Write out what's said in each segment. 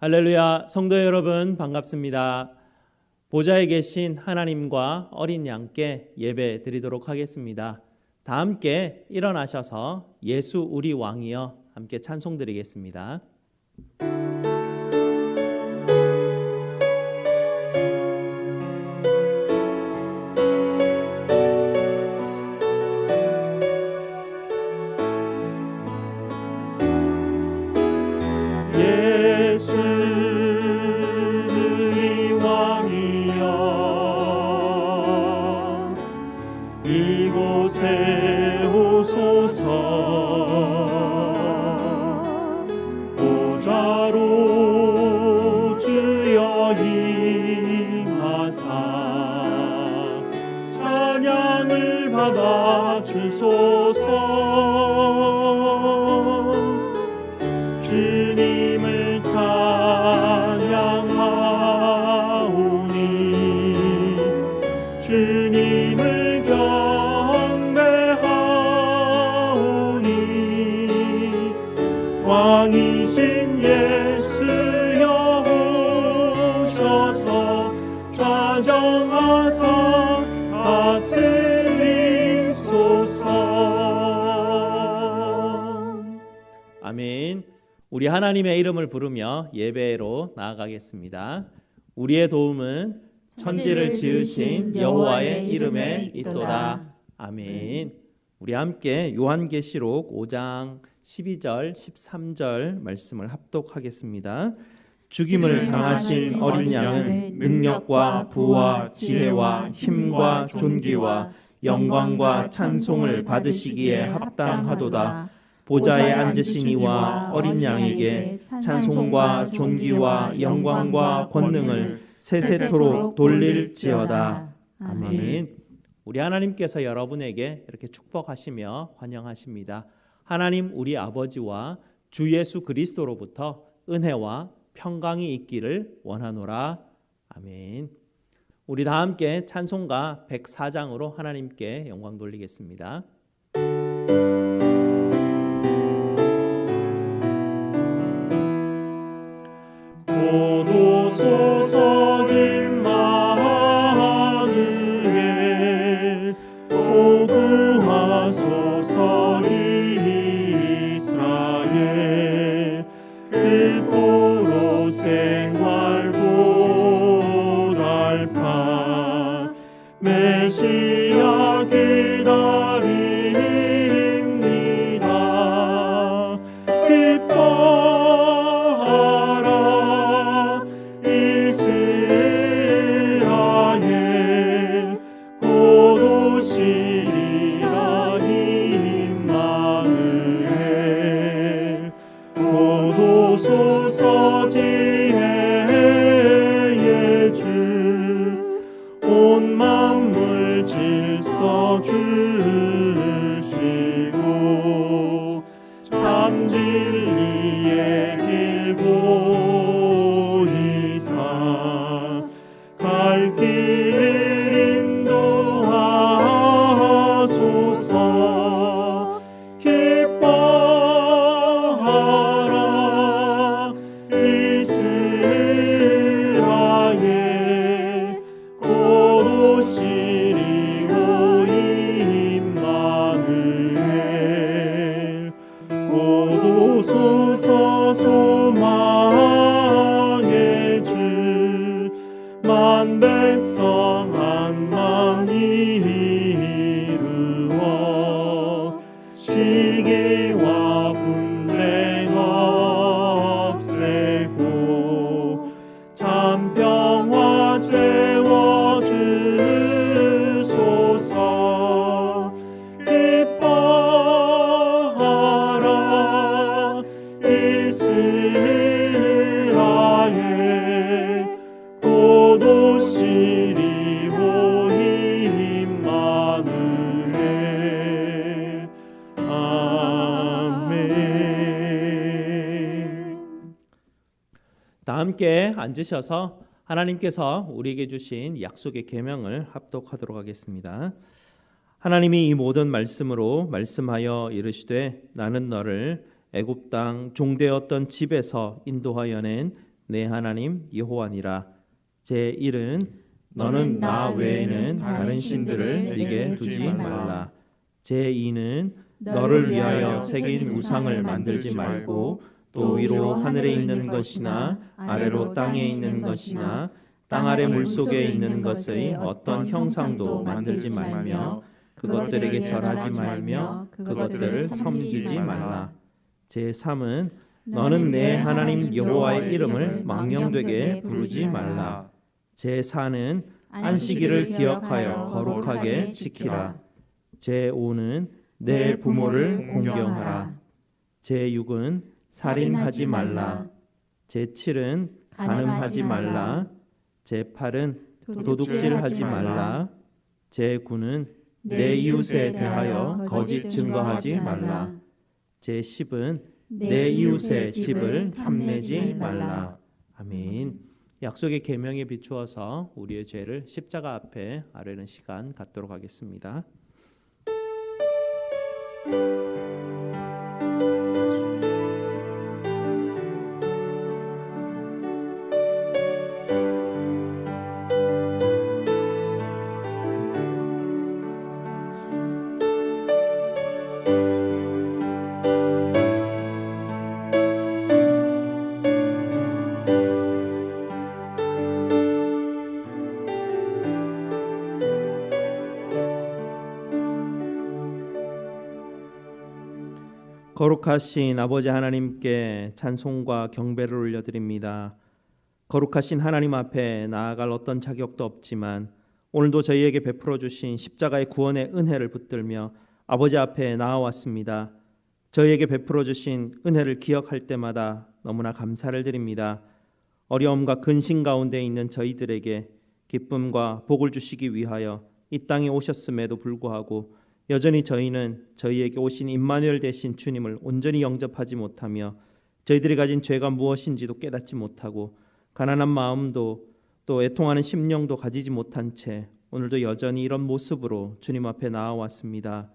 할렐루야, 성도 여러분 반갑습니다. 보좌에 계신 하나님과 어린 양께 예배 드리도록 하겠습니다. 다 함께 일어나셔서 예수 우리 왕이여 함께 찬송 드리겠습니다. 이곳에 오소서. 보좌로 주여 임하사 찬양을 받아 주소서. 주님을 찬양하오니 주님을 왕이신 예수여 오셔서 좌정하사 다스리소서. 아멘. 우리 하나님의 이름을 부르며 예배로 나아가겠습니다. 우리의 도움은 천지를 지으신 여호와의 이름에 있도다. 아멘. 우리 함께 요한계시록 5장 12절 13절 말씀을 합독하겠습니다. 죽임을 당하신 어린 양은 능력과 부와 지혜와 힘과 존귀와 영광과 찬송을 받으시기에 합당하도다. 보좌에 앉으신 이와 어린 양에게 찬송과 존귀와 영광과 권능을 세세토록 돌릴지어다. 아멘. 우리 하나님께서 여러분에게 이렇게 축복하시며 환영하십니다. 하나님 우리 아버지와 주 예수 그리스도로부터 은혜와 평강이 있기를 원하노라. 아멘. 우리 다 함께 찬송가 104장으로 하나님께 영광 돌리겠습니다. 보소서 임마누엘 보구하소서 이스라엘 그 보로 생활 보랄파 메시아 기다림 함께 앉으셔서 하나님께서 우리에게 주신 약속의 계명을 합독하도록 하겠습니다. 하나님이 이 모든 말씀으로 말씀하여 이르시되 나는 너를 애굽 땅 종되었던 집에서 인도하여 낸 내 하나님 여호와니라. 제1은 너는 나 외에는 다른 신들을 네게 두지 말라. 제2는 너를 위하여 새긴 우상을 만들지 말고 또 위로 하늘에 있는 것이나 아래로 땅에 있는 것이나 땅 아래 물속에 있는 것의 어떤 형상도 만들지 말며 그것들에게 절하지 말며 그것들을 섬기지 말라. 제3은 너는 내 하나님 여호와의 이름을 망령되게 부르지 말라. 제4는 안식일을 기억하여 거룩하게 지키라. 제5는 내 부모를 공경하라. 제6은 살인하지 말라. 제7은 간음하지 말라. 제8은 도둑질하지 말라. 제9는 내 이웃에 대하여 거짓 증거하지 말라. 제10은 내 이웃의 집을 탐내지 말라. 아멘. 약속의 계명에 비추어서 우리의 죄를 십자가 앞에 아뢰는 시간 갖도록 하겠습니다. 거룩하신 아버지 하나님께 찬송과 경배를 올려드립니다. 거룩하신 하나님 앞에 나아갈 어떤 자격도 없지만 오늘도 저희에게 베풀어 주신 십자가의 구원의 은혜를 붙들며 아버지 앞에 나아왔습니다. 저희에게 베풀어 주신 은혜를 기억할 때마다 너무나 감사를 드립니다. 어려움과 근심 가운데 있는 저희들에게 기쁨과 복을 주시기 위하여 이 땅에 오셨음에도 불구하고 여전히 저희는 저희에게 오신 임마누엘 되신 주님을 온전히 영접하지 못하며 저희들이 가진 죄가 무엇인지도 깨닫지 못하고 가난한 마음도 또 애통하는 심령도 가지지 못한 채 오늘도 여전히 이런 모습으로 주님 앞에 나아왔습니다.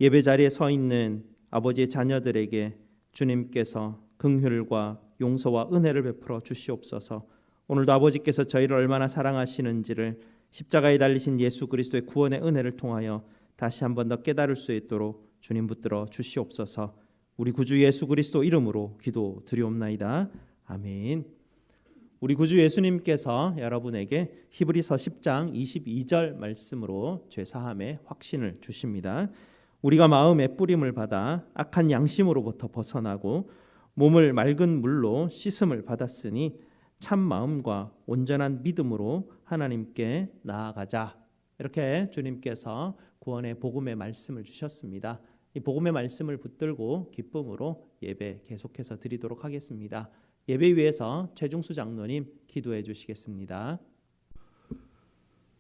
예배 자리에 서 있는 아버지의 자녀들에게 주님께서 긍휼과 용서와 은혜를 베풀어 주시옵소서. 오늘도 아버지께서 저희를 얼마나 사랑하시는지를 십자가에 달리신 예수 그리스도의 구원의 은혜를 통하여 다시 한 번 더 깨달을 수 있도록 주님 붙들어 주시옵소서. 우리 구주 예수 그리스도 이름으로 기도드리옵나이다. 아멘. 우리 구주 예수님께서 여러분에게 히브리서 10장 22절 말씀으로 죄사함의 확신을 주십니다. 우리가 마음의 뿌림을 받아 악한 양심으로부터 벗어나고 몸을 맑은 물로 씻음을 받았으니 참 마음과 온전한 믿음으로 하나님께 나아가자. 이렇게 주님께서 구원의 복음의 말씀을 주셨습니다. 이 복음의 말씀을 붙들고 기쁨으로 예배 계속해서 드리도록 하겠습니다. 예배 위에서 최중수 장로님 기도해 주시겠습니다.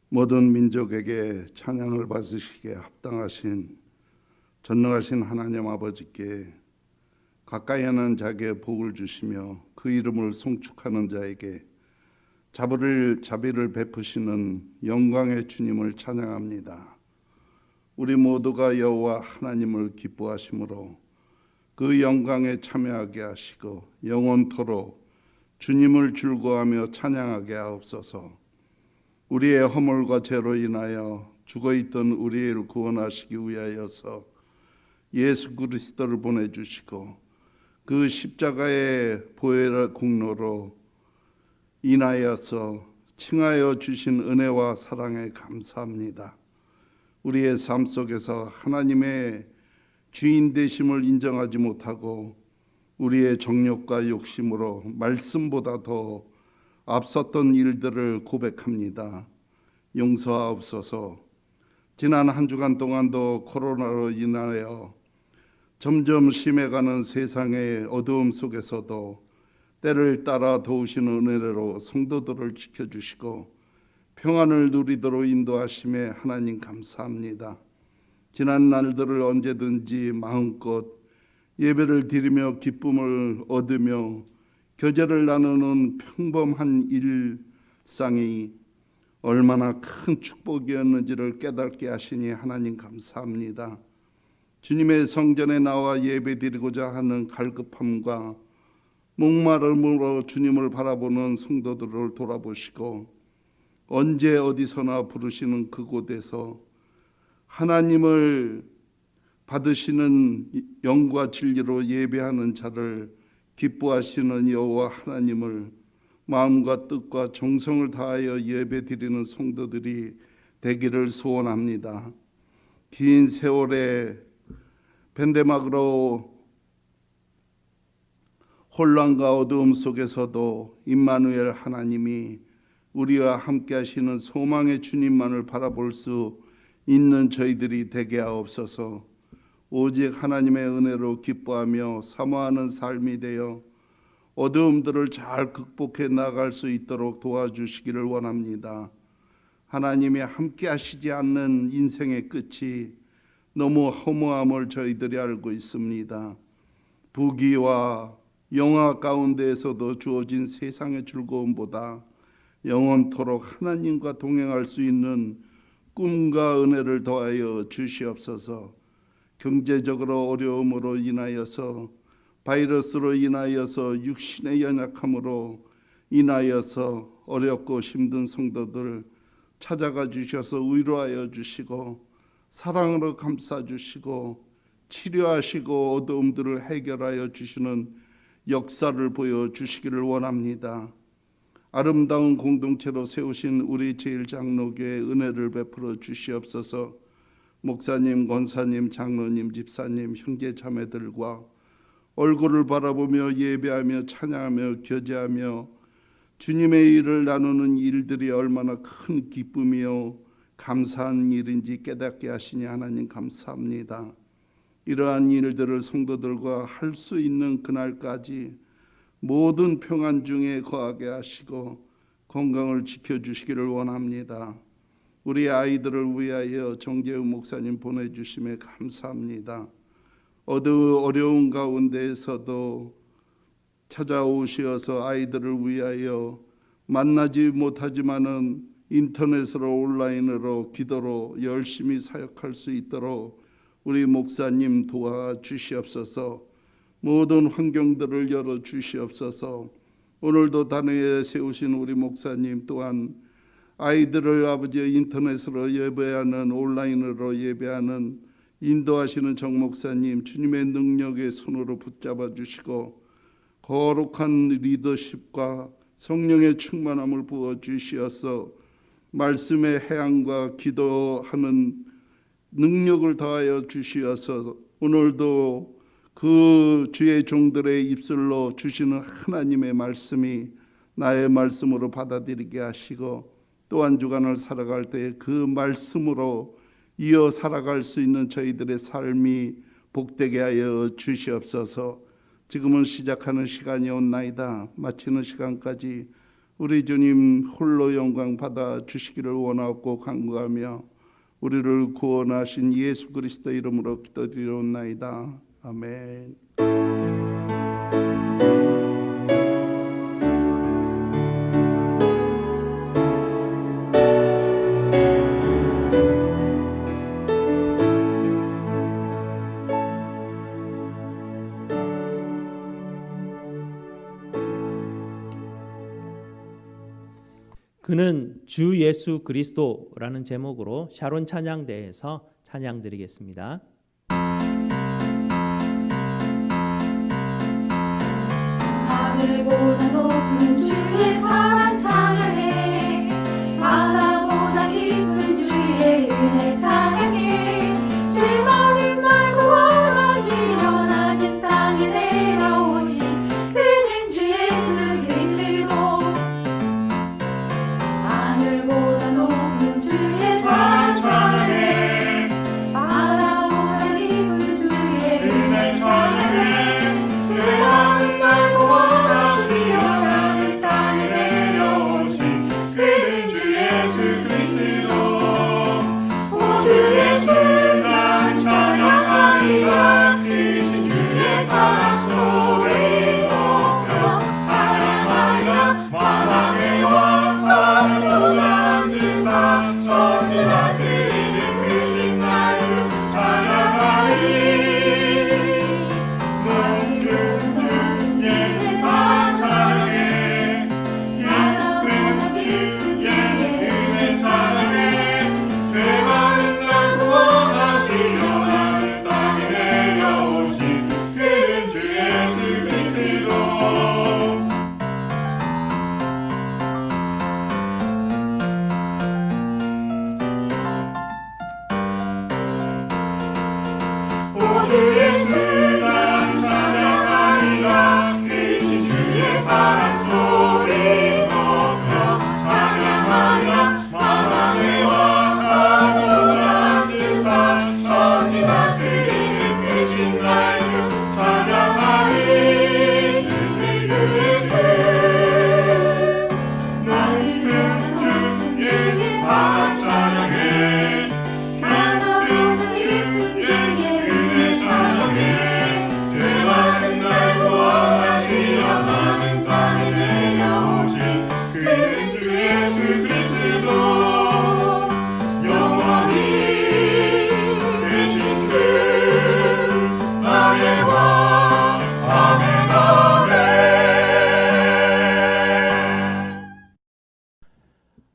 모든 민족에게 찬양을 받으시기에 합당하신 전능하신 하나님 아버지께 가까이 하는 자에게 복을 주시며 그 이름을 송축하는 자에게 자비를 베푸시는 영광의 주님을 찬양합니다. 우리 모두가 여호와 하나님을 기뻐하심으로 그 영광에 참여하게 하시고 영원토록 주님을 즐거워하며 찬양하게 하옵소서. 우리의 허물과 죄로 인하여 죽어있던 우리를 구원하시기 위하여서 예수 그리스도를 보내주시고 그 십자가의 보혈의 공로로 인하여서 칭하여 주신 은혜와 사랑에 감사합니다. 우리의 삶 속에서 하나님의 주인 되심을 인정하지 못하고 우리의 정욕과 욕심으로 말씀보다 더 앞섰던 일들을 고백합니다. 용서하옵소서. 지난 한 주간 동안도 코로나로 인하여 점점 심해가는 세상의 어두움 속에서도 때를 따라 도우시는 은혜로 성도들을 지켜주시고 평안을 누리도록 인도하심에 하나님 감사합니다. 지난 날들을 언제든지 마음껏 예배를 드리며 기쁨을 얻으며 교제를 나누는 평범한 일상이 얼마나 큰 축복이었는지를 깨닫게 하시니 하나님 감사합니다. 주님의 성전에 나와 예배드리고자 하는 갈급함과 목마름으로 주님을 바라보는 성도들을 돌아보시고 언제 어디서나 부르시는 그곳에서 하나님을 받으시는 영과 진리로 예배하는 자를 기뻐하시는 여호와 하나님을 마음과 뜻과 정성을 다하여 예배드리는 성도들이 되기를 소원합니다. 긴 세월의 팬데믹으로 혼란과 어두움 속에서도 임마누엘 하나님이 우리와 함께 하시는 소망의 주님만을 바라볼 수 있는 저희들이 되게 하옵소서. 오직 하나님의 은혜로 기뻐하며 사모하는 삶이 되어 어두움들을 잘 극복해 나갈 수 있도록 도와주시기를 원합니다. 하나님이 함께 하시지 않는 인생의 끝이 너무 허무함을 저희들이 알고 있습니다. 부귀와 영화 가운데에서도 주어진 세상의 즐거움보다 영원토록 하나님과 동행할 수 있는 꿈과 은혜를 더하여 주시옵소서. 경제적으로 어려움으로 인하여서, 바이러스로 인하여서, 육신의 연약함으로 인하여서 어렵고 힘든 성도들 찾아가 주셔서 위로하여 주시고 사랑으로 감싸 주시고 치료하시고 어두움들을 해결하여 주시는 역사를 보여주시기를 원합니다. 아름다운 공동체로 세우신 우리 제일장로교회 은혜를 베풀어 주시옵소서. 목사님, 권사님, 장로님, 집사님, 형제 자매들과 얼굴을 바라보며 예배하며 찬양하며 교제하며 주님의 일을 나누는 일들이 얼마나 큰 기쁨이요 감사한 일인지 깨닫게 하시니 하나님 감사합니다. 이러한 일들을 성도들과 할 수 있는 그날까지 모든 평안 중에 거하게 하시고 건강을 지켜주시기를 원합니다. 우리 아이들을 위하여 정재우 목사님 보내주심에 감사합니다. 어려운 가운데에서도 찾아오시어서 아이들을 위하여 만나지 못하지만은 인터넷으로 온라인으로 기도로 열심히 사역할 수 있도록 우리 목사님 도와주시옵소서. 모든 환경들을 열어주시옵소서. 오늘도 단회에 세우신 우리 목사님 또한 아이들을 아버지의 인터넷으로 예배하는 온라인으로 예배하는 인도하시는 정 목사님 주님의 능력의 손으로 붙잡아 주시고 거룩한 리더십과 성령의 충만함을 부어 주시어서 말씀의 해안과 기도하는 능력을 더하여 주시어서 오늘도 그 주의 종들의 입술로 주시는 하나님의 말씀이 나의 말씀으로 받아들이게 하시고 또 한 주간을 살아갈 때 그 말씀으로 이어 살아갈 수 있는 저희들의 삶이 복되게 하여 주시옵소서. 지금은 시작하는 시간이 온나이다. 마치는 시간까지 우리 주님 홀로 영광 받아 주시기를 원하고 간구하며 우리를 구원하신 예수 그리스도 이름으로 기도드리옵나이다. 아멘. 그는 주 예수 그리스도라는 제목으로 샤론 찬양대에서 찬양 드리겠습니다. 하늘보다 높은 주의 사랑 찬양해 바다보다 깊은 주의 은혜 찬양해 죄만은 날 구원하시려 낮은 땅에 내려오신 그는 주 예수 그리스도 하늘보다 높은 주의 사랑 찬양해 바다보다 깊은 주의 은혜 찬양해 죄만은 날 구원하시려 낮은 땅에 주의 승강 찬양하리라. 크신 주의 사랑 소리 높여 찬양하리라. 만왕의 왕 하늘로자 앉으사 천지 다스리는 크신 나의 주 찬양하리. 그 주의 승 나를 위한 주의 사랑 찬양해. 가나보다 깊은 주의 은혜 찬양해. 죄 많은 날 구원하시려 낮은 땅에 내려오신 그는 주 예수 그리스도 영원히 계신 주 나의 왕. 아멘 아멘.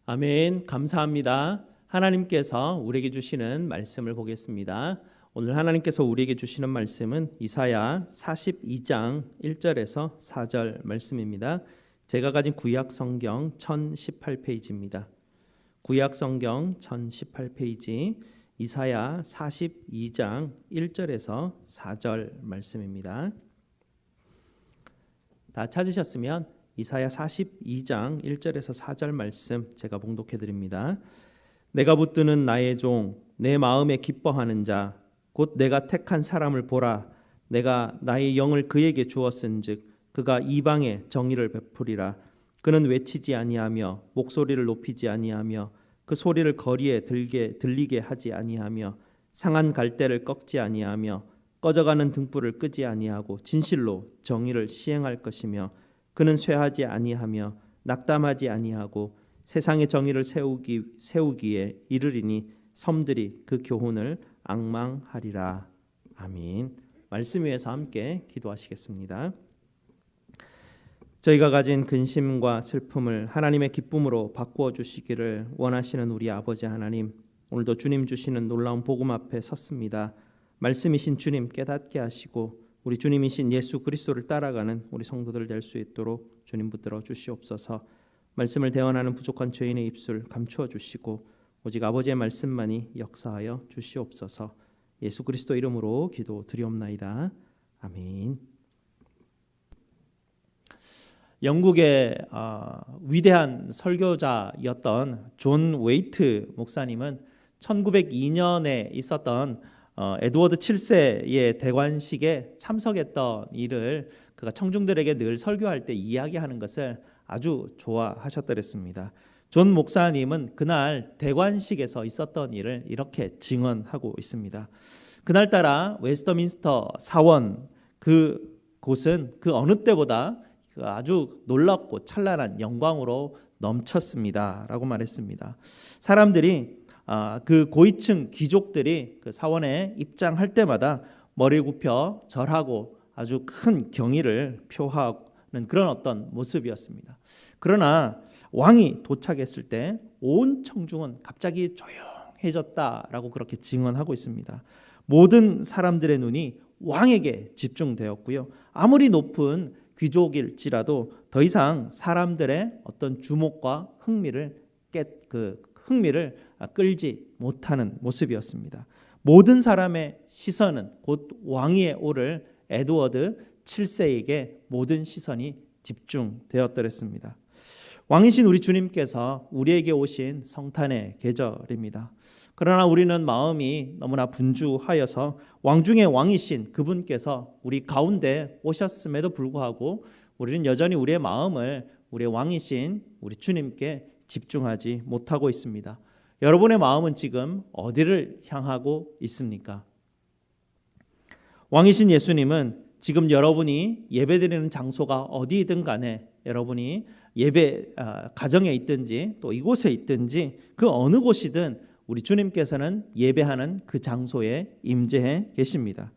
아멘. 감사합니다. 하나님께서 우리에게 주시는 말씀을 보겠습니다. 오늘 하나님께서 우리에게 주시는 말씀은 이사야 42장 1절에서 4절 말씀입니다. 제가 가진 구약 성경 1018페이지입니다. 구약 성경 1018페이지 이사야 42장 1절에서 4절 말씀입니다. 다 찾으셨으면 이사야 42장 1절에서 4절 말씀 제가 봉독해 드립니다. 내가 붙드는 나의 종, 내 마음에 기뻐하는 자, 곧 내가 택한 사람을 보라. 내가 나의 영을 그에게 주었은즉 그가 이방에 정의를 베푸리라. 그는 외치지 아니하며 목소리를 높이지 아니하며 그 소리를 거리에 들리게 하지 아니하며 상한 갈대를 꺾지 아니하며 꺼져가는 등불을 끄지 아니하고 진실로 정의를 시행할 것이며 그는 쇠하지 아니하며 낙담하지 아니하고 세상의 정의를 세우기에 이르리니 섬들이 그 교훈을 앙망하리라. 아멘. 말씀 위에서 함께 기도하시겠습니다. 저희가 가진 근심과 슬픔을 하나님의 기쁨으로 바꾸어 주시기를 원하시는 우리 아버지 하나님, 오늘도 주님 주시는 놀라운 복음 앞에 섰습니다. 말씀이신 주님 깨닫게 하시고 우리 주님이신 예수 그리스도를 따라가는 우리 성도들 될 수 있도록 주님 붙들어 주시옵소서. 말씀을 대언하는 부족한 죄인의 입술 감추어 주시고 오직 아버지의 말씀만이 역사하여 주시옵소서. 예수 그리스도 이름으로 기도드리옵나이다. 아멘. 영국의 위대한 설교자였던 존 웨이트 목사님은 1902년에 있었던 에드워드 7세의 대관식에 참석했던 일을 그가 청중들에게 늘 설교할 때 이야기하는 것을 아주 좋아하셨더랬습니다. 존 목사님은 그날 대관식에서 있었던 일을 이렇게 증언하고 있습니다. 그날따라 웨스터민스터 사원 그 곳은 그 어느 때보다 아주 놀랍고 찬란한 영광으로 넘쳤습니다 라고 말했습니다. 사람들이 그 고위층 귀족들이 그 사원에 입장할 때마다 머리를 굽혀 절하고 아주 큰 경의를 표하는 그런 어떤 모습이었습니다. 그러나 왕이 도착했을 때 온 청중은 갑자기 조용해졌다라고 그렇게 증언하고 있습니다. 모든 사람들의 눈이 왕에게 집중되었고요. 아무리 높은 귀족일지라도 더 이상 사람들의 어떤 주목과 흥미를 끌지 못하는 모습이었습니다. 모든 사람의 시선은 곧 왕위에 오를 에드워드 7세에게 모든 시선이 집중되었더랬습니다. 왕이신 우리 주님께서 우리에게 오신 성탄의 계절입니다. 그러나 우리는 마음이 너무나 분주하여서 왕 중의 왕이신 그분께서 우리 가운데 오셨음에도 불구하고 우리는 여전히 우리의 마음을 우리의 왕이신 우리 주님께 집중하지 못하고 있습니다. 여러분의 마음은 지금 어디를 향하고 있습니까? 왕이신 예수님은 지금 여러분이 예배드리는 장소가 어디이든 간에 여러분이 예배 가정에 있든지 또 이곳에 있든지 그 어느 곳이든 우리 주님께서는 예배하는 그 장소에 임재해 계십니다.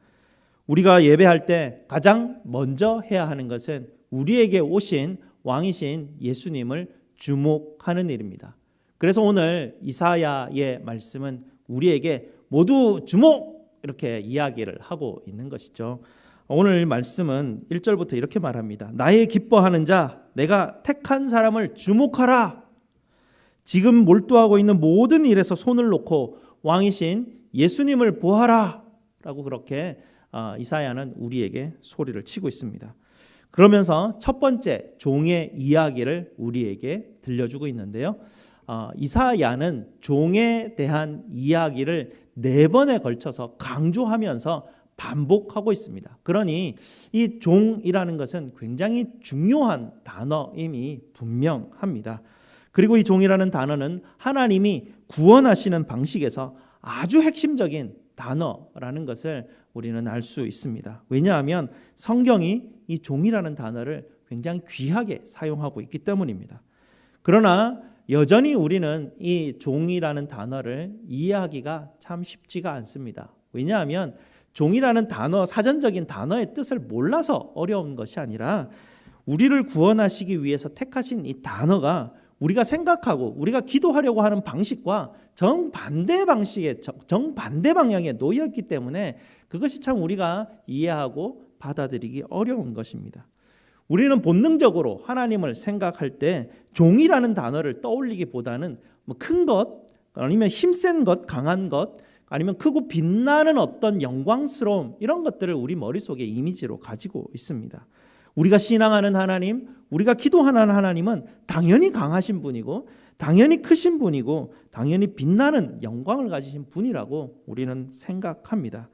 우리가 예배할 때 가장 먼저 해야 하는 것은 우리에게 오신 왕이신 예수님을 주목하는 일입니다. 그래서 오늘 이사야의 말씀은 우리에게 모두 주목 이렇게 이야기를 하고 있는 것이죠. 오늘 말씀은 1절부터 이렇게 말합니다. 나의 기뻐하는 자, 내가 택한 사람을 주목하라. 지금 몰두하고 있는 모든 일에서 손을 놓고 왕이신 예수님을 보아라 라고 그렇게 이사야는 우리에게 소리를 치고 있습니다. 그러면서 첫 번째 종의 이야기를 우리에게 들려주고 있는데요. 이사야는 종에 대한 이야기를 4번에 걸쳐서 강조하면서 반복하고 있습니다. 그러니 이 종이라는 것은 굉장히 중요한 단어임이 분명합니다. 그리고 이 종이라는 단어는 하나님이 구원하시는 방식에서 아주 핵심적인 단어라는 것을 우리는 알 수 있습니다. 왜냐하면 성경이 이 종이라는 단어를 굉장히 귀하게 사용하고 있기 때문입니다. 그러나 여전히 우리는 이 종이라는 단어를 이해하기가 참 쉽지가 않습니다. 왜냐하면 종이라는 단어, 사전적인 단어의 뜻을 몰라서 어려운 것이 아니라 우리를 구원하시기 위해서 택하신 이 단어가 우리가 생각하고 우리가 기도하려고 하는 방식과 정반대 방식의 정반대 방향에 놓여 있기 때문에 그것이 참 우리가 이해하고 받아들이기 어려운 것입니다. 우리는 본능적으로 하나님을 생각할 때 종이라는 단어를 떠올리기보다는 큰 것, 아니면 힘센 것, 강한 것, 아니면 크고 빛나는 어떤 영광스러움, 이런 것들을 우리 머릿속에 이미지로 가지고 있습니다. 우리가 신앙하는 하나님, 우리가 기도하는 하나님은 당연히 강하신 분이고 당연히 크신 분이고 당연히 빛나는 영광을 가지신 분이라고 우리는 생각합니다.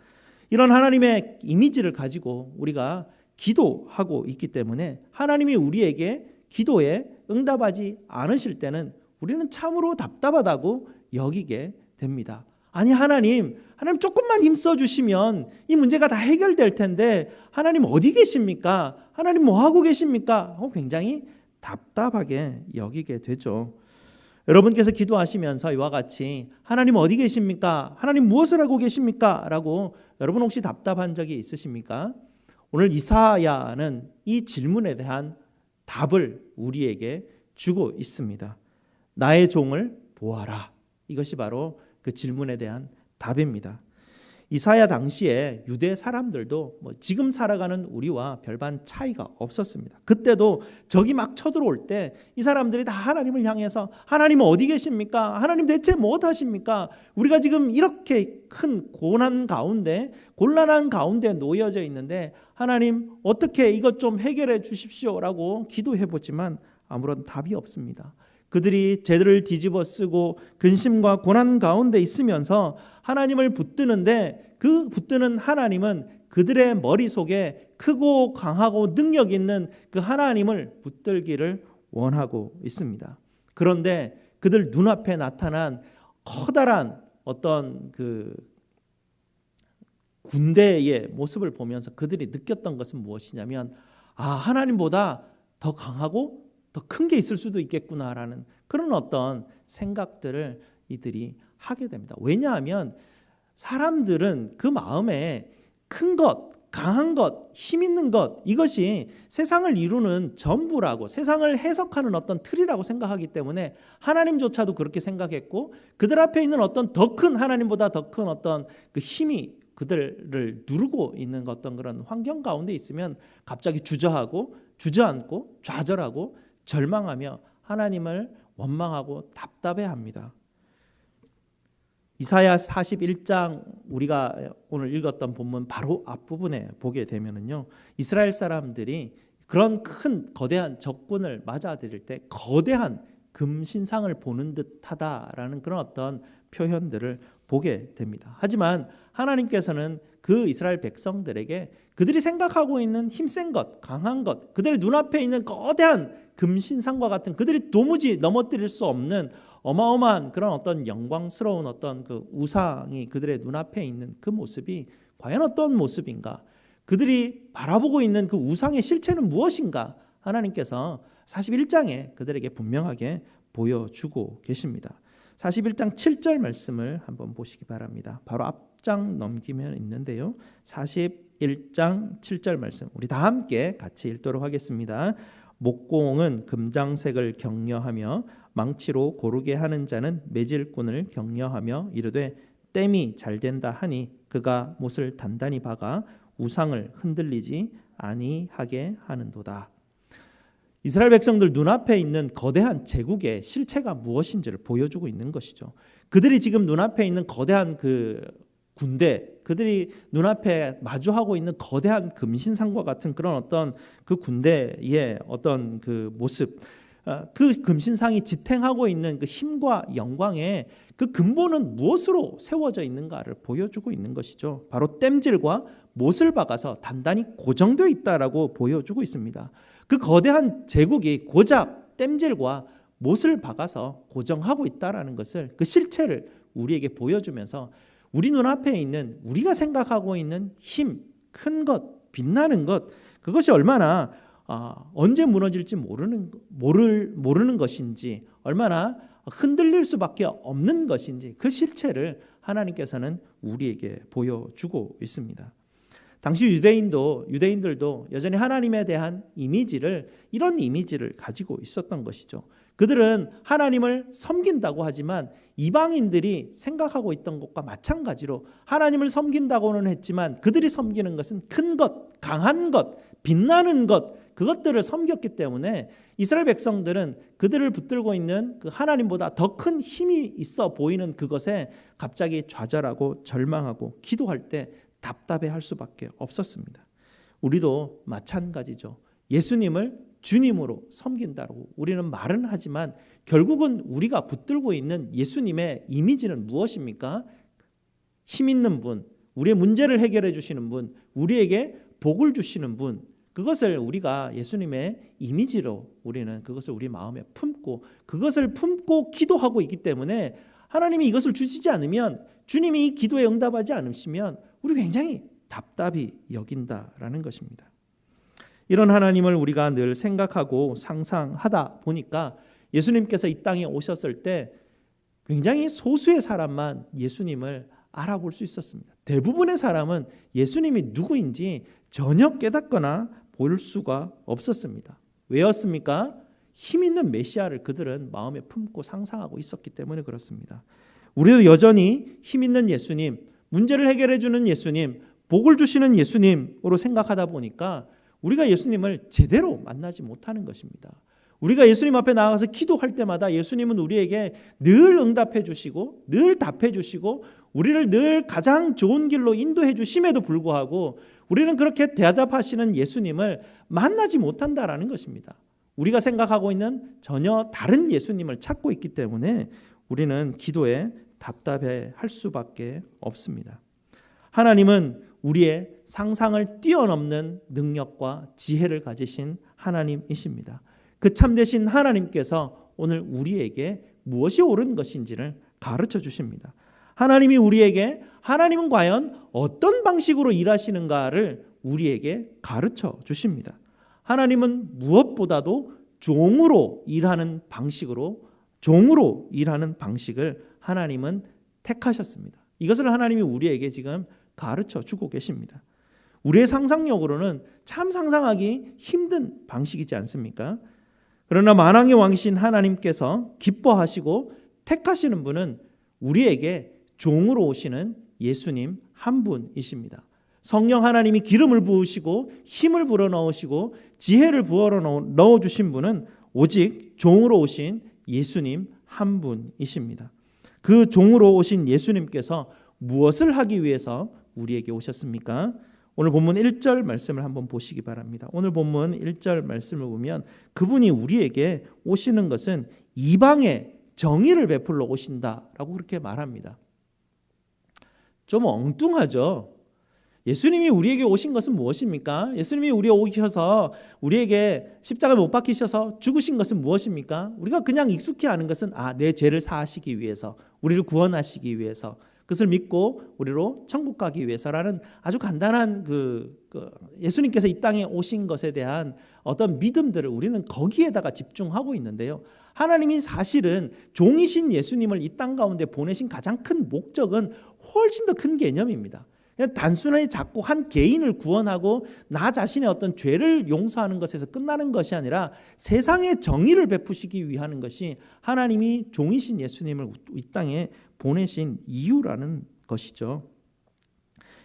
이런 하나님의 이미지를 가지고 우리가 기도하고 있기 때문에 하나님이 우리에게 기도에 응답하지 않으실 때는 우리는 참으로 답답하다고 여기게 됩니다. 아니 하나님 조금만 힘써 주시면 이 문제가 다 해결될 텐데 하나님 어디 계십니까? 하나님 뭐 하고 계십니까? 굉장히 답답하게 여기게 되죠. 여러분께서 기도하시면서 이와 같이 하나님 어디 계십니까? 하나님 무엇을 하고 계십니까? 라고 여러분 혹시 답답한 적이 있으십니까? 오늘 이사야는 이 질문에 대한 답을 우리에게 주고 있습니다. 나의 종을 보아라. 이것이 바로 그 질문에 대한 답입니다. 이사야 당시에 유대 사람들도 지금 살아가는 우리와 별반 차이가 없었습니다. 그때도 적이 막 쳐들어올 때 이 사람들이 다 하나님을 향해서 하나님 어디 계십니까? 하나님 대체 무엇 하십니까? 우리가 지금 이렇게 큰 고난 가운데 곤란한 가운데 놓여져 있는데 하나님 어떻게 이것 좀 해결해 주십시오라고 기도해 보지만 아무런 답이 없습니다. 그들이 제들을 뒤집어 쓰고 근심과 고난 가운데 있으면서 하나님을 붙드는데 그 붙드는 하나님은 그들의 머릿속에 크고 강하고 능력 있는 그 하나님을 붙들기를 원하고 있습니다. 그런데 그들 눈앞에 나타난 커다란 어떤 그 군대의 모습을 보면서 그들이 느꼈던 것은 무엇이냐면 하나님보다 더 강하고 더 큰 게 있을 수도 있겠구나라는 그런 어떤 생각들을 이들이 하게 됩니다. 왜냐하면 사람들은 그 마음에 큰 것, 강한 것, 힘 있는 것, 이것이 세상을 이루는 전부라고, 세상을 해석하는 어떤 틀이라고 생각하기 때문에 하나님조차도 그렇게 생각했고 그들 앞에 있는 어떤 더 큰 하나님보다 더 큰 어떤 그 힘이 그들을 누르고 있는 어떤 그런 환경 가운데 있으면 갑자기 주저앉고 좌절하고 절망하며 하나님을 원망하고 답답해합니다. 이사야 41장 우리가 오늘 읽었던 본문 바로 앞부분에 보게 되면은요, 이스라엘 사람들이 그런 큰 거대한 적군을 맞아들일 때 거대한 금신상을 보는 듯하다라는 그런 어떤 표현들을 보게 됩니다. 하지만 하나님께서는 그 이스라엘 백성들에게 그들이 생각하고 있는 힘센 것, 강한 것, 그들의 눈앞에 있는 거대한 금신상과 같은 그들이 도무지 넘어뜨릴 수 없는 어마어마한 그런 어떤 영광스러운 어떤 그 우상이 그들의 눈앞에 있는 그 모습이 과연 어떤 모습인가? 그들이 바라보고 있는 그 우상의 실체는 무엇인가? 하나님께서 41장에 그들에게 분명하게 보여주고 계십니다. 41장 7절 말씀을 한번 보시기 바랍니다. 바로 앞장 넘기면 있는데요. 41장 7절 말씀 우리 다 함께 같이 읽도록 하겠습니다. 목공은 금장색을 격려하며 망치로 고르게 하는 자는 매질꾼을 격려하며 이르되 땜이 잘된다 하니 그가 못을 단단히 박아 우상을 흔들리지 아니하게 하는도다. 이스라엘 백성들 눈앞에 있는 거대한 제국의 실체가 무엇인지를 보여주고 있는 것이죠. 그들이 지금 눈앞에 있는 거대한 그 군대, 그들이 눈앞에 마주하고 있는 거대한 금신상과 같은 그런 어떤 그 군대의 어떤 그 모습, 그 금신상이 지탱하고 있는 그 힘과 영광의 그 근본은 무엇으로 세워져 있는가를 보여주고 있는 것이죠. 바로 땜질과 못을 박아서 단단히 고정되어 있다라고 보여주고 있습니다. 그 거대한 제국이 고작 땜질과 못을 박아서 고정하고 있다라는 것을, 그 실체를 우리에게 보여주면서 우리 눈앞에 있는, 우리가 생각하고 있는 힘, 큰 것, 빛나는 것, 그것이 얼마나 언제 무너질지 모르는 것인지, 얼마나 흔들릴 수밖에 없는 것인지, 그 실체를 하나님께서는 우리에게 보여주고 있습니다. 당시 유대인들도 여전히 하나님에 대한 이런 이미지를 가지고 있었던 것이죠. 그들은 하나님을 섬긴다고 하지만 이방인들이 생각하고 있던 것과 마찬가지로 하나님을 섬긴다고는 했지만 그들이 섬기는 것은 큰 것, 강한 것, 빛나는 것, 그것들을 섬겼기 때문에 이스라엘 백성들은 그들을 붙들고 있는 그 하나님보다 더 큰 힘이 있어 보이는 그것에 갑자기 좌절하고 절망하고 기도할 때 답답해할 수밖에 없었습니다. 우리도 마찬가지죠. 예수님을 주님으로 섬긴다고 우리는 말은 하지만 결국은 우리가 붙들고 있는 예수님의 이미지는 무엇입니까? 힘 있는 분, 우리의 문제를 해결해 주시는 분, 우리에게 복을 주시는 분, 그것을 우리가 예수님의 이미지로 우리는 그것을 우리 마음에 품고 그것을 품고 기도하고 있기 때문에 하나님이 이것을 주시지 않으면, 주님이 이 기도에 응답하지 않으시면 우리 굉장히 답답히 여긴다라는 것입니다. 이런 하나님을 우리가 늘 생각하고 상상하다 보니까 예수님께서 이 땅에 오셨을 때 굉장히 소수의 사람만 예수님을 알아볼 수 있었습니다. 대부분의 사람은 예수님이 누구인지 전혀 깨닫거나 볼 수가 없었습니다. 왜였습니까? 힘 있는 메시아를 그들은 마음에 품고 상상하고 있었기 때문에 그렇습니다. 우리도 여전히 힘 있는 예수님, 문제를 해결해 주는 예수님, 복을 주시는 예수님으로 생각하다 보니까 우리가 예수님을 제대로 만나지 못하는 것입니다. 우리가 예수님 앞에 나가서 기도할 때마다 예수님은 우리에게 늘 응답해 주시고 늘 답해 주시고 우리를 늘 가장 좋은 길로 인도해 주심에도 불구하고 우리는 그렇게 대답하시는 예수님을 만나지 못한다라는 것입니다. 우리가 생각하고 있는 전혀 다른 예수님을 찾고 있기 때문에 우리는 기도에 답답해할 수밖에 없습니다. 하나님은 우리의 상상을 뛰어넘는 능력과 지혜를 가지신 하나님이십니다. 그 참되신 하나님께서 오늘 우리에게 무엇이 옳은 것인지를 가르쳐 주십니다. 하나님이 우리에게 하나님은 과연 어떤 방식으로 일하시는가를 우리에게 가르쳐 주십니다. 하나님은 무엇보다도 종으로 일하는 방식을 하나님은 택하셨습니다. 이것을 하나님이 우리에게 지금 가르쳐 주고 계십니다. 우리의 상상력으로는 참 상상하기 힘든 방식이지 않습니까? 그러나 만왕의 왕이신 하나님께서 기뻐하시고 택하시는 분은 우리에게 종으로 오시는 예수님 한 분이십니다. 성령 하나님이 기름을 부으시고 힘을 불어넣으시고 지혜를 부어넣어 주신 분은 오직 종으로 오신 예수님 한 분이십니다. 그 종으로 오신 예수님께서 무엇을 하기 위해서 우리에게 오셨습니까? 오늘 본문 1절 말씀을 한번 보시기 바랍니다. 오늘 본문 1절 말씀을 보면 그분이 우리에게 오시는 것은 이방의 정의를 베풀러 오신다라고 그렇게 말합니다. 좀 엉뚱하죠. 예수님이 우리에게 오신 것은 무엇입니까? 예수님이 우리에게 오셔서 우리에게 십자가에 못 박히셔서 죽으신 것은 무엇입니까? 우리가 그냥 익숙히 아는 것은 내 죄를 사하시기 위해서, 우리를 구원하시기 위해서, 그것을 믿고 우리로 천국 가기 위해서라는 아주 간단한 예수님께서 이 땅에 오신 것에 대한 어떤 믿음들을 우리는 거기에다가 집중하고 있는데요. 하나님이 사실은 종이신 예수님을 이 땅 가운데 보내신 가장 큰 목적은 훨씬 더 큰 개념입니다. 그냥 단순하게 자꾸 한 개인을 구원하고 나 자신의 어떤 죄를 용서하는 것에서 끝나는 것이 아니라 세상의 정의를 베푸시기 위한 것이 하나님이 종이신 예수님을 이 땅에 보내신 이유라는 것이죠.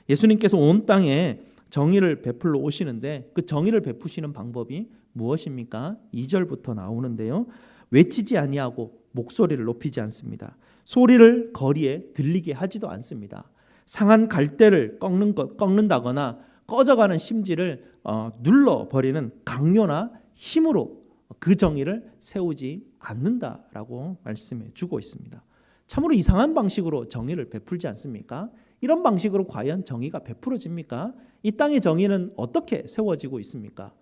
예수님께서 온 땅에 정의를 베풀러 오시는데 그 정의를 베푸시는 방법이 무엇입니까? 2절부터 나오는데요. 외치지 아니하고 목소리를 높이지 않습니다. 소리를 거리에 들리게 하지도 않습니다. 상한 갈대를 꺾는다거나 꺼져가는 심지를 눌러버리는 강요나 힘으로 그 정의를 세우지 않는다라고 말씀해 주고 있습니다. 참으로 이상한 방식으로 정의를 베풀지 않습니까? 이런 방식으로 과연 정의가 베풀어집니까? 이 땅의 정의는 어떻게 세워지고 있습니까?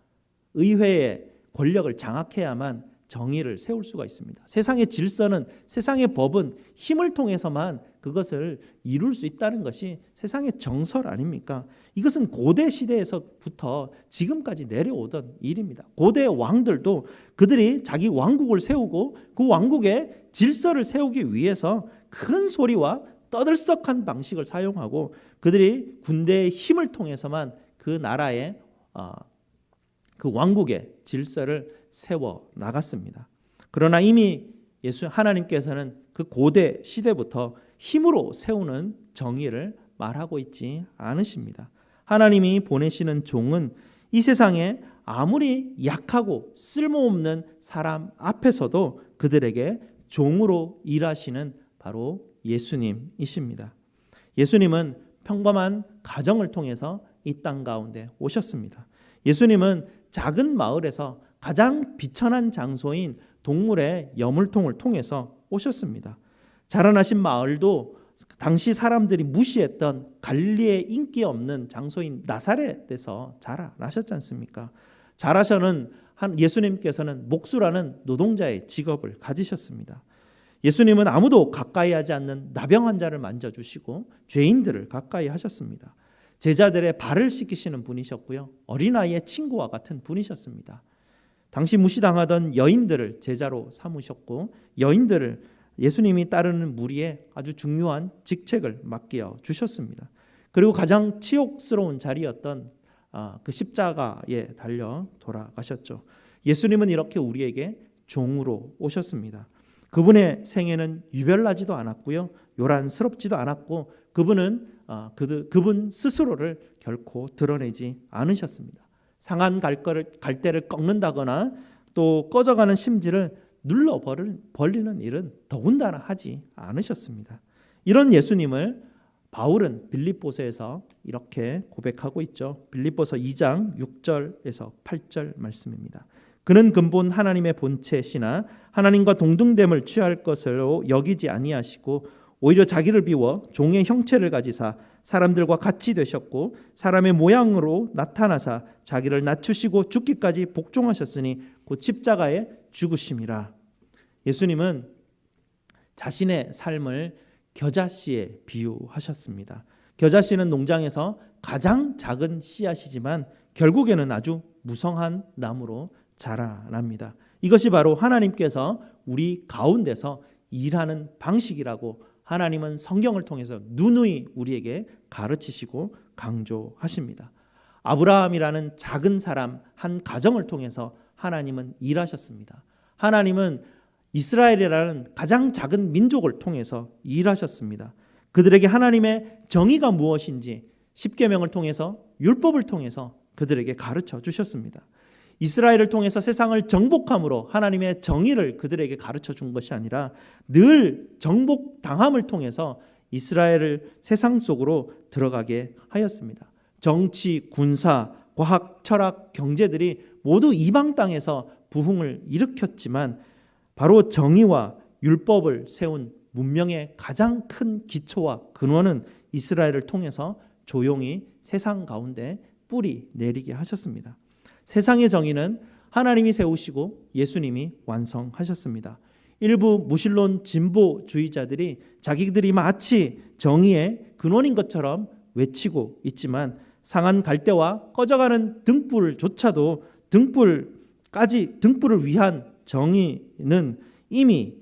의회의 권력을 장악해야만 정의를 세울 수가 있습니다. 세상의 질서는, 세상의 법은 힘을 통해서만 그것을 이룰 수 있다는 것이 세상의 정설 아닙니까? 이것은 고대 시대에서부터 지금까지 내려오던 일입니다. 고대 왕들도 그들이 자기 왕국을 세우고 그 왕국의 질서를 세우기 위해서 큰 소리와 떠들썩한 방식을 사용하고 그들이 군대의 힘을 통해서만 그 나라의 그 왕국의 질서를 세워 나갔습니다. 그러나 이미 하나님께서는 그 고대 시대부터 힘으로 세우는 정의를 말하고 있지 않으십니다. 하나님이 보내시는 종은 이 세상에 아무리 약하고 쓸모없는 사람 앞에서도 그들에게 종으로 일하시는 바로 예수님이십니다. 예수님은 평범한 가정을 통해서 이 땅 가운데 오셨습니다. 예수님은 작은 마을에서 가장 비천한 장소인 동물의 여물통을 통해서 오셨습니다. 자라나신 마을도 당시 사람들이 무시했던 갈릴리의 인기 없는 장소인 나사렛에서 자라나셨지 않습니까? 자라셔는 예수님께서는 목수라는 노동자의 직업을 가지셨습니다. 예수님은 아무도 가까이 하지 않는 나병 환자를 만져주시고 죄인들을 가까이 하셨습니다. 제자들의 발을 씻기시는 분이셨고요. 어린아이의 친구와 같은 분이셨습니다. 당시 무시당하던 여인들을 제자로 삼으셨고 여인들을 예수님이 따르는 무리에 아주 중요한 직책을 맡겨 주셨습니다. 그리고 가장 치욕스러운 자리였던 그 십자가에 달려 돌아가셨죠. 예수님은 이렇게 우리에게 종으로 오셨습니다. 그분의 생애는 유별나지도 않았고요, 요란스럽지도 않았고 그분은 그분 스스로를 결코 드러내지 않으셨습니다. 상한 갈대를 꺾는다거나 또 꺼져가는 심지를 눌러 버리는 일은 더군다나 하지 않으셨습니다. 이런 예수님을 바울은 빌립보서에서 이렇게 고백하고 있죠. 빌립보서 2장 6절에서 8절 말씀입니다. 그는 근본 하나님의 본체시나 하나님과 동등됨을 취할 것으로 여기지 아니하시고 오히려 자기를 비워 종의 형체를 가지사 사람들과 같이 되셨고 사람의 모양으로 나타나사 자기를 낮추시고 죽기까지 복종하셨으니 곧 십자가에 죽으심이라. 예수님은 자신의 삶을 겨자씨에 비유하셨습니다. 겨자씨는 농장에서 가장 작은 씨앗이지만 결국에는 아주 무성한 나무로 자라납니다. 이것이 바로 하나님께서 우리 가운데서 일하는 방식이라고 하나님은 성경을 통해서 누누이 우리에게 가르치시고 강조하십니다. 아브라함이라는 작은 사람 한 가정을 통해서 하나님은 일하셨습니다. 하나님은 이스라엘이라는 가장 작은 민족을 통해서 일하셨습니다. 그들에게 하나님의 정의가 무엇인지 십계명을 통해서 율법을 통해서 그들에게 가르쳐 주셨습니다. 이스라엘을 통해서 세상을 정복함으로 하나님의 정의를 그들에게 가르쳐 준 것이 아니라 늘 정복당함을 통해서 이스라엘을 세상 속으로 들어가게 하였습니다. 정치, 군사, 과학, 철학, 경제들이 모두 이방 땅에서 부흥을 일으켰지만 바로 정의와 율법을 세운 문명의 가장 큰 기초와 근원은 이스라엘을 통해서 조용히 세상 가운데 뿌리 내리게 하셨습니다. 세상의 정의는 하나님이 세우시고 예수님이 완성하셨습니다. 일부 무신론 진보주의자들이 자기들이 마치 정의의 근원인 것처럼 외치고 있지만 상한 갈대와 꺼져가는 등불조차도 등불을 위한 정의는 이미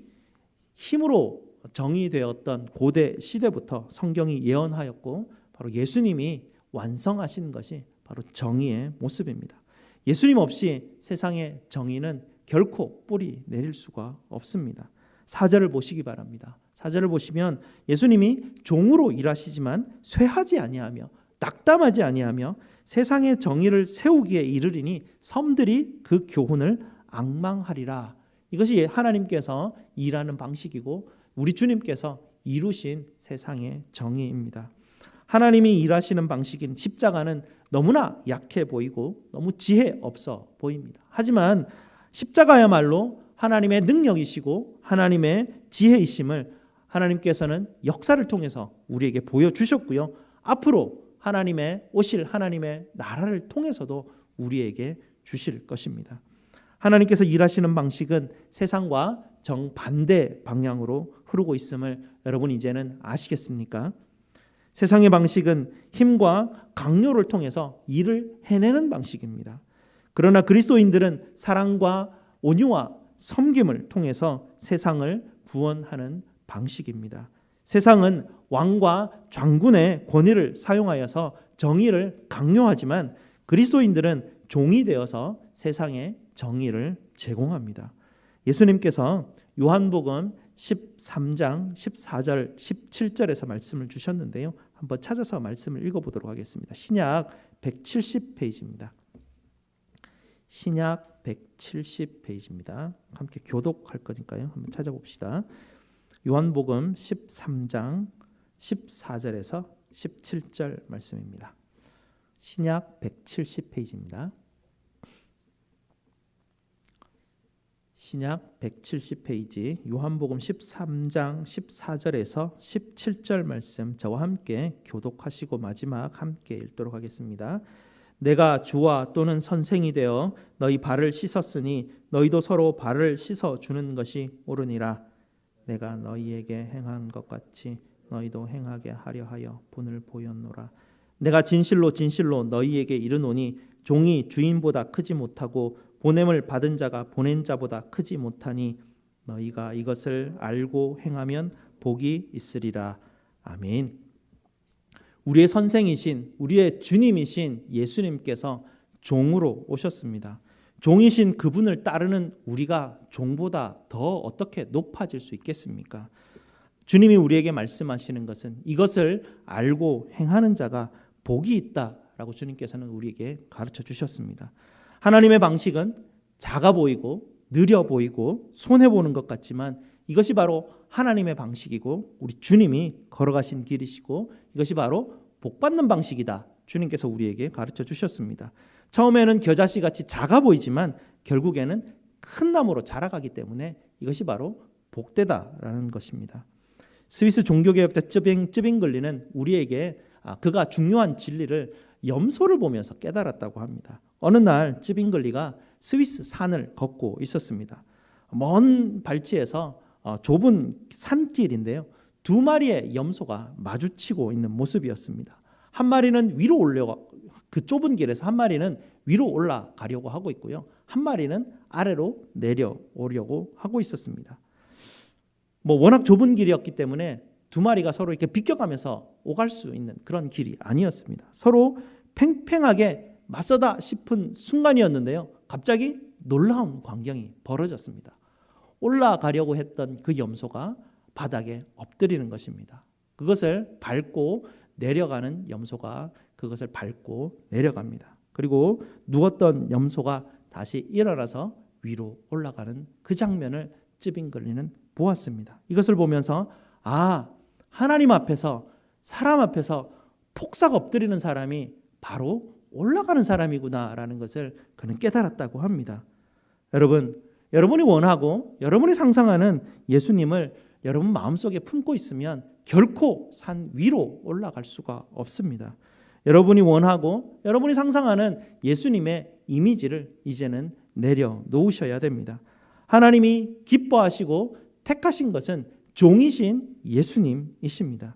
힘으로 정의되었던 고대 시대부터 성경이 예언하였고 바로 예수님이 완성하신 것이 바로 정의의 모습입니다. 예수님 없이 세상의 정의는 결코 뿌리 내릴 수가 없습니다. 4절을 보시기 바랍니다. 4절을 보시면 예수님이 종으로 일하시지만 쇠하지 아니하며 낙담하지 아니하며 세상의 정의를 세우기에 이르리니 섬들이 그 교훈을 앙망하리라. 이것이 하나님께서 일하는 방식이고 우리 주님께서 이루신 세상의 정의입니다. 하나님이 일하시는 방식인 십자가는 너무나 약해 보이고 너무 지혜 없어 보입니다. 하지만 십자가야말로 하나님의 능력이시고 하나님의 지혜이심을 하나님께서는 역사를 통해서 우리에게 보여주셨고요. 앞으로 하나님의 오실 하나님의 나라를 통해서도 우리에게 주실 것입니다. 하나님께서 일하시는 방식은 세상과 정반대 방향으로 흐르고 있음을 여러분 이제는 아시겠습니까? 세상의 방식은 힘과 강요를 통해서 일을 해내는 방식입니다. 그러나 그리스도인들은 사랑과 온유와 섬김을 통해서 세상을 구원하는 방식입니다. 세상은 왕과 장군의 권위를 사용하여서 정의를 강요하지만 그리스도인들은 종이 되어서 세상에 정의를 제공합니다. 예수님께서 요한복음 13장 14절 17절에서 말씀을 주셨는데요. 한번 찾아서 말씀을 읽어보도록 하겠습니다. 신약 170페이지입니다. 신약 170페이지입니다. 함께 교독할 거니까요. 한번 찾아봅시다. 요한복음 13장 14절에서 17절 말씀입니다. 신약 170페이지입니다. 신약 170페이지 요한복음 13장 14절에서 17절 말씀 저와 함께 교독하시고 마지막 함께 읽도록 하겠습니다. 내가 주와 또는 선생이 되어 너희 발을 씻었으니 너희도 서로 발을 씻어 주는 것이 옳으니라. 내가 너희에게 행한 것 같이 너희도 행하게 하려 하여 분을 보였노라. 내가 진실로 진실로 너희에게 이르노니 종이 주인보다 크지 못하고 보냄을 받은 자가 보낸 자보다 크지 못하니 너희가 이것을 알고 행하면 복이 있으리라. 아멘. 우리의 선생이신 우리의 주님이신 예수님께서 종으로 오셨습니다. 종이신 그분을 따르는 우리가 종보다 더 어떻게 높아질 수 있겠습니까? 주님이 우리에게 말씀하시는 것은 이것을 알고 행하는 자가 복이 있다라고 주님께서는 우리에게 가르쳐 주셨습니다. 하나님의 방식은 작아 보이고 느려 보이고 손해 보는 것 같지만 이것이 바로 하나님의 방식이고 우리 주님이 걸어가신 길이시고 이것이 바로 복받는 방식이다. 주님께서 우리에게 가르쳐 주셨습니다. 처음에는 겨자씨같이 작아 보이지만 결국에는 큰 나무로 자라가기 때문에 이것이 바로 복되다라는 것입니다. 스위스 종교개혁자 쯔빙글리는 우리에게 그가 중요한 진리를 염소를 보면서 깨달았다고 합니다. 어느 날 쯔빙글리가 스위스 산을 걷고 있었습니다. 먼 발치에서 좁은 산길인데요. 두 마리의 염소가 마주치고 있는 모습이었습니다. 한 마리는 위로 올려고 그 좁은 길에서 한 마리는 위로 올라가려고 하고 있고요. 한 마리는 아래로 내려오려고 하고 있었습니다. 워낙 좁은 길이었기 때문에 두 마리가 서로 이렇게 비껴가면서 오갈 수 있는 그런 길이 아니었습니다. 서로 팽팽하게 맞서다 싶은 순간이었는데요. 갑자기 놀라운 광경이 벌어졌습니다. 올라가려고 했던 그 염소가 바닥에 엎드리는 것입니다. 그것을 밟고 내려가는 염소가 그것을 밟고 내려갑니다. 그리고 누웠던 염소가 다시 일어나서 위로 올라가는 그 장면을 쯔빙글리는 보았습니다. 이것을 보면서 하나님 앞에서 사람 앞에서 폭삭 엎드리는 사람이 바로 올라가는 사람이구나라는 것을 그는 깨달았다고 합니다. 여러분, 여러분이 원하고 여러분이 상상하는 예수님을 여러분 마음속에 품고 있으면 결코 산 위로 올라갈 수가 없습니다. 여러분이 원하고 여러분이 상상하는 예수님의 이미지를 이제는 내려놓으셔야 됩니다. 하나님이 기뻐하시고 택하신 것은 종이신 예수님이십니다.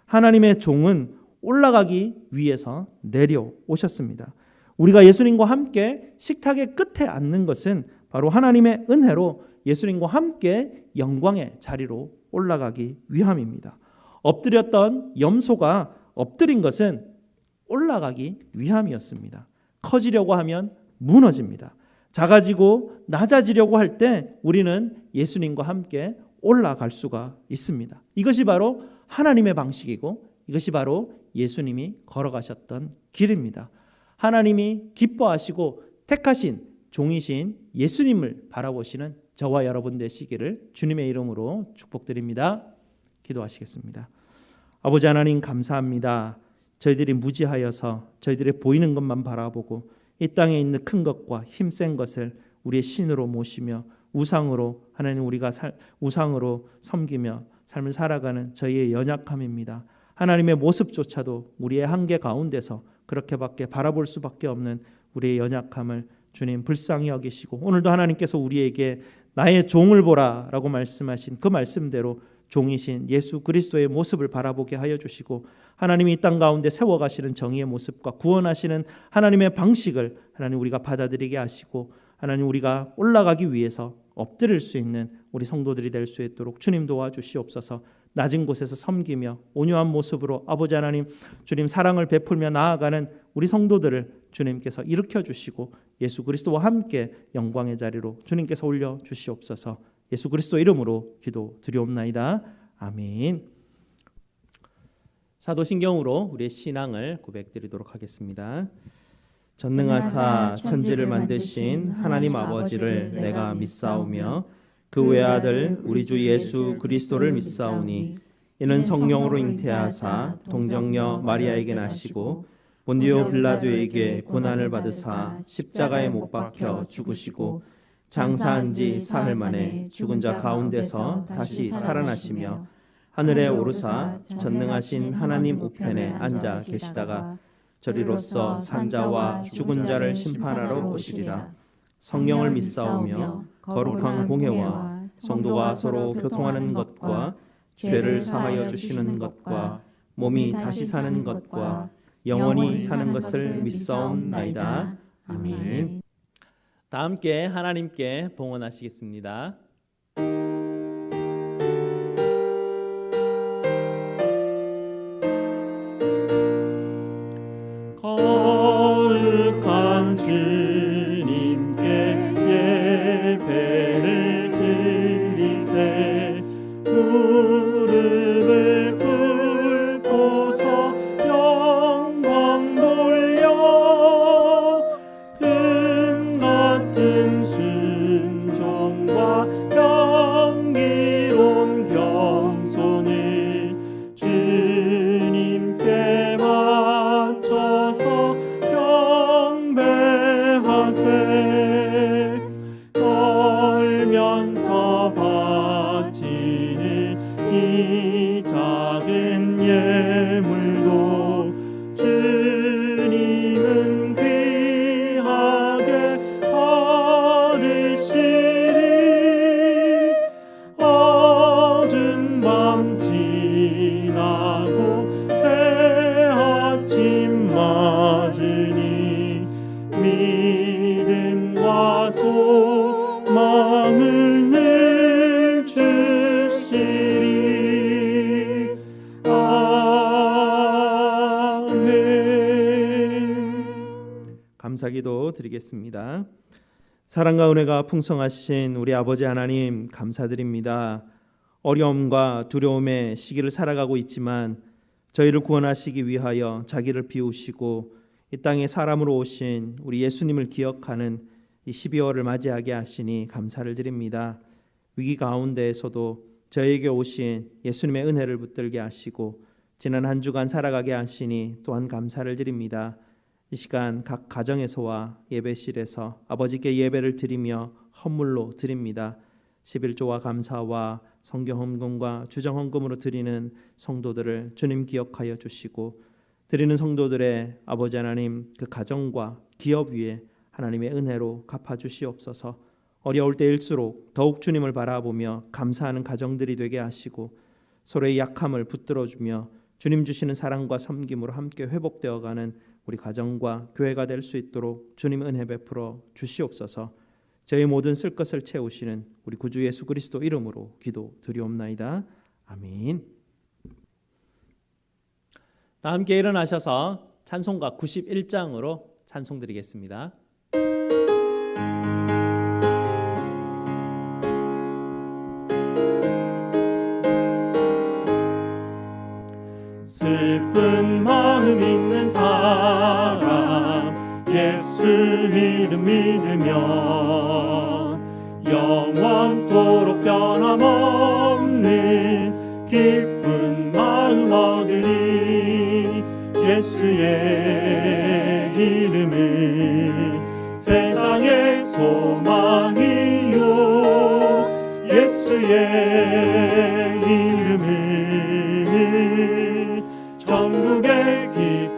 하나님의 종은 올라가기 위해서 내려오셨습니다. 우리가 예수님과 함께 식탁의 끝에 앉는 것은 바로 하나님의 은혜로 예수님과 함께 영광의 자리로 올라가기 위함입니다. 엎드렸던 염소가 엎드린 것은 올라가기 위함이었습니다. 커지려고 하면 무너집니다. 작아지고 낮아지려고 할 때 우리는 예수님과 함께 올라갈 수가 있습니다. 이것이 바로 하나님의 방식이고 이것이 바로 예수님이 걸어가셨던 길입니다. 하나님이 기뻐하시고 택하신 종이신 예수님을 바라보시는 저와 여러분 되시기를 주님의 이름으로 축복드립니다. 기도하시겠습니다. 아버지 하나님 감사합니다. 저희들이 무지하여서 저희들의 보이는 것만 바라보고 이 땅에 있는 큰 것과 힘센 것을 우리의 신으로 모시며 우상으로 하나님 우리가 우상으로 섬기며 삶을 살아가는 저희의 연약함입니다. 하나님의 모습조차도 우리의 한계 가운데서 그렇게밖에 바라볼 수밖에 없는 우리의 연약함을 주님 불쌍히 여기시고 오늘도 하나님께서 우리에게 나의 종을 보라라고 말씀하신 그 말씀대로 종이신 예수 그리스도의 모습을 바라보게 하여 주시고 하나님이 이 땅 가운데 세워가시는 정의의 모습과 구원하시는 하나님의 방식을 하나님 우리가 받아들이게 하시고 하나님 우리가 올라가기 위해서 엎드릴 수 있는 우리 성도들이 될 수 있도록 주님 도와주시옵소서. 낮은 곳에서 섬기며 온유한 모습으로 아버지 하나님 주님 사랑을 베풀며 나아가는 우리 성도들을 주님께서 일으켜 주시고 예수 그리스도와 함께 영광의 자리로 주님께서 올려 주시옵소서. 예수 그리스도 이름으로 기도드리옵나이다. 아멘. 사도신경으로 우리의 신앙을 고백드리도록 하겠습니다. 전능하사 천지를 만드신 하나님 아버지를 내가 믿사오며 그 외아들 우리 주 예수 그리스도를 믿사오니 이는 성령으로 잉태하사 동정녀 마리아에게 나시고 본디오 빌라도에게 고난을 받으사 십자가에 못 박혀 죽으시고 장사한 지 사흘 만에 죽은 자 가운데서 다시 살아나시며 하늘에 오르사 전능하신 하나님 우편에 앉아 계시다가 저리로서 산자와 죽은 자를 심판하러 오시리라. 성령을 믿사오며 거룩한 공회와 성도가 서로 교통하는 것과 죄를 사하여 주시는 것과 몸이 다시 사는 것과 영원히 사는 것을 믿사옵나이다. 아멘. 다 함께 하나님께 봉헌하시겠습니다. 거룩한 주님께 예배를 드리세 무릎을 꿇고서 영광 돌려 금같은 순종과 영기로운 겸손을 주님께 맞춰서 경배하세 떨면서 바치는 이 작은 예물도 주님은 귀하게 받으시리 어두운 밤 지나고 새 아침 맞으니 믿음과 소망을 늘 주시리. 아멘. 감사기도 드리겠습니다. 사랑과 은혜가 풍성하신 우리 아버지 하나님 감사드립니다. 어려움과 두려움의 시기를 살아가고 있지만 저희를 구원하시기 위하여 자기를 비우시고 이 땅에 사람으로 오신 우리 예수님을 기억하는 이 12월을 맞이하게 하시니 감사를 드립니다. 위기 가운데에서도 저에게 오신 예수님의 은혜를 붙들게 하시고 지난 한 주간 살아가게 하시니 또한 감사를 드립니다. 이 시간 각 가정에서와 예배실에서 아버지께 예배를 드리며 헌물로 드립니다. 11조와 감사와 성경 헌금과 주정 헌금으로 드리는 성도들을 주님 기억하여 주시고 드리는 성도들의 아버지 하나님 그 가정과 기업 위에 하나님의 은혜로 갚아 주시옵소서. 어려울 때일수록 더욱 주님을 바라보며 감사하는 가정들이 되게 하시고 서로의 약함을 붙들어 주며 주님 주시는 사랑과 섬김으로 함께 회복되어가는 우리 가정과 교회가 될 수 있도록 주님 은혜 베풀어 주시옵소서. 저희 모든 쓸 것을 채우시는 우리 구주 예수 그리스도 이름으로 기도드리옵나이다. 아멘. 다 함께 일어나셔서 찬송가 91장으로 찬송드리겠습니다. 슬픈 마음 있는 사람 예수 이름 믿으면 영원토록 변함없는 기쁜 마음 얻으리. 예수의 이름은 세상의 소망이요 예수의 이름은 천국의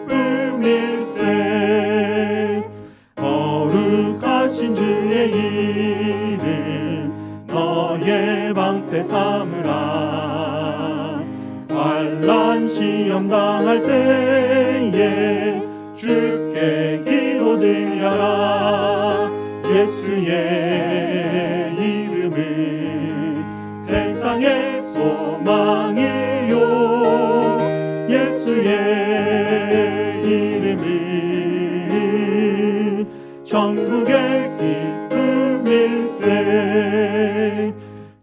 기쁨일세 거룩하신 주의 이름 너의 방패 삼으라 환난 시험 당할 때에 주께 기도드려라 예수의 이름은 세상의 소망이요 예수의 이름은 천국의 기쁨일세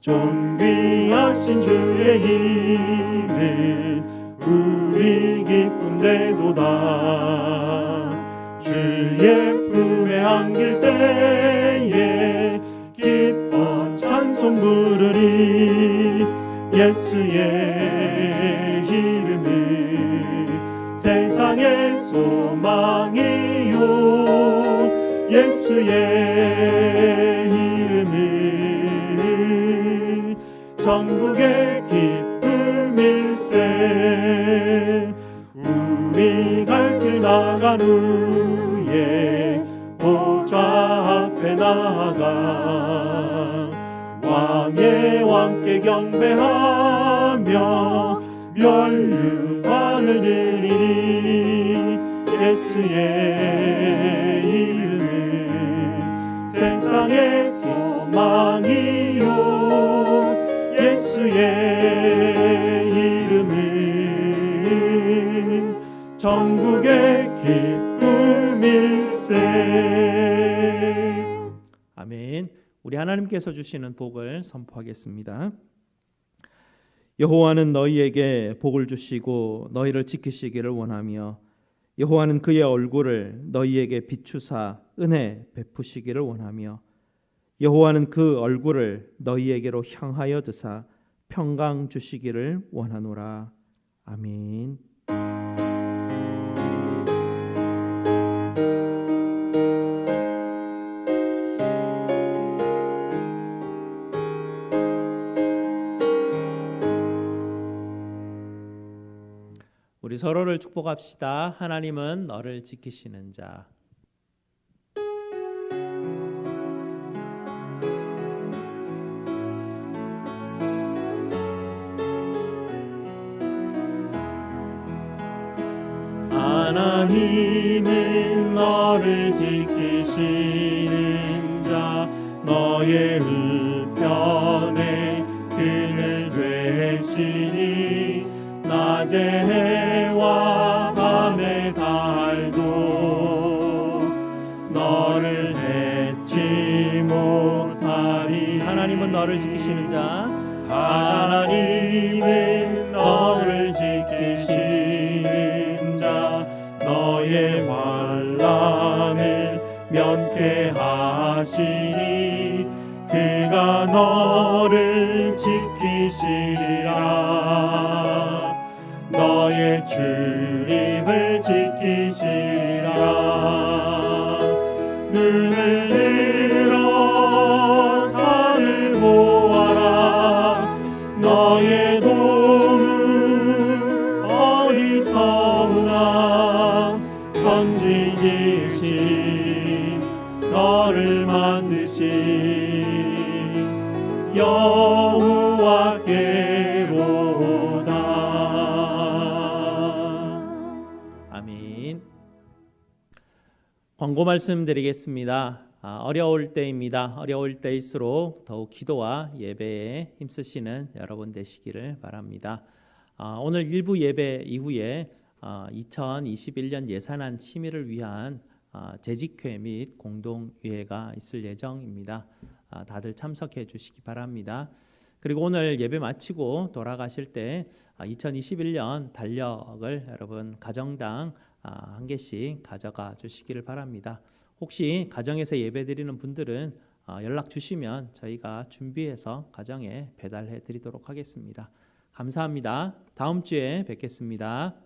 존귀하신 주의 이름 우리 기쁜데도다 주의 품에 안길 때에 기뻐 찬송 부르리 예수의 이름은 세상의 소망이요 예수의 이름은 천국의 기쁨일세 우리 갈 길 나간 후에 보좌 앞에 나아가 왕의 왕께 경배하며 멸류관을 드리니 예수의 이름은 세상의 소망이요 예수의 이름은 천국의 기쁨일세. 아멘. 우리 하나님께서 주시는 복을 선포하겠습니다. 여호와는 너희에게 복을 주시고 너희를 지키시기를 원하며 여호와는 그의 얼굴을 너희에게 비추사 은혜 베푸시기를 원하며 여호와는 그 얼굴을 너희에게로 향하여 드사 평강 주시기를 원하노라. 아멘. 우리 서로를 축복합시다. 하나님은 너를 지키시는 자. 하나님은 너를 지키시는 자 너의 우편에 그늘 되시니 낮에 해와 밤에 달도 너를 해치 못하리 하나님은 너를 지키시는 자. 하나님은 너를 지키시는 자 너의 환난을 면케하시니 그가 너를 지키시리라 너의 출입을 지키시리라 눈을 들어 산을 보아라 너의 도움 어디서 오나 천지 지으신 너를 만드신 여호와께로다. 아멘. 광고 말씀드리겠습니다. 어려울 때입니다. 어려울 때일수록 더욱 기도와 예배에 힘쓰시는 여러분 되시기를 바랍니다. 오늘 일부 예배 이후에 2021년 예산안 심의를 위한 재직회 및 공동의회가 있을 예정입니다. 다들 참석해 주시기 바랍니다. 그리고 오늘 예배 마치고 돌아가실 때 2021년 달력을 여러분 가정당 한 개씩 가져가 주시기를 바랍니다. 혹시 가정에서 예배 드리는 분들은 연락 주시면 저희가 준비해서 가정에 배달해 드리도록 하겠습니다. 감사합니다. 다음 주에 뵙겠습니다.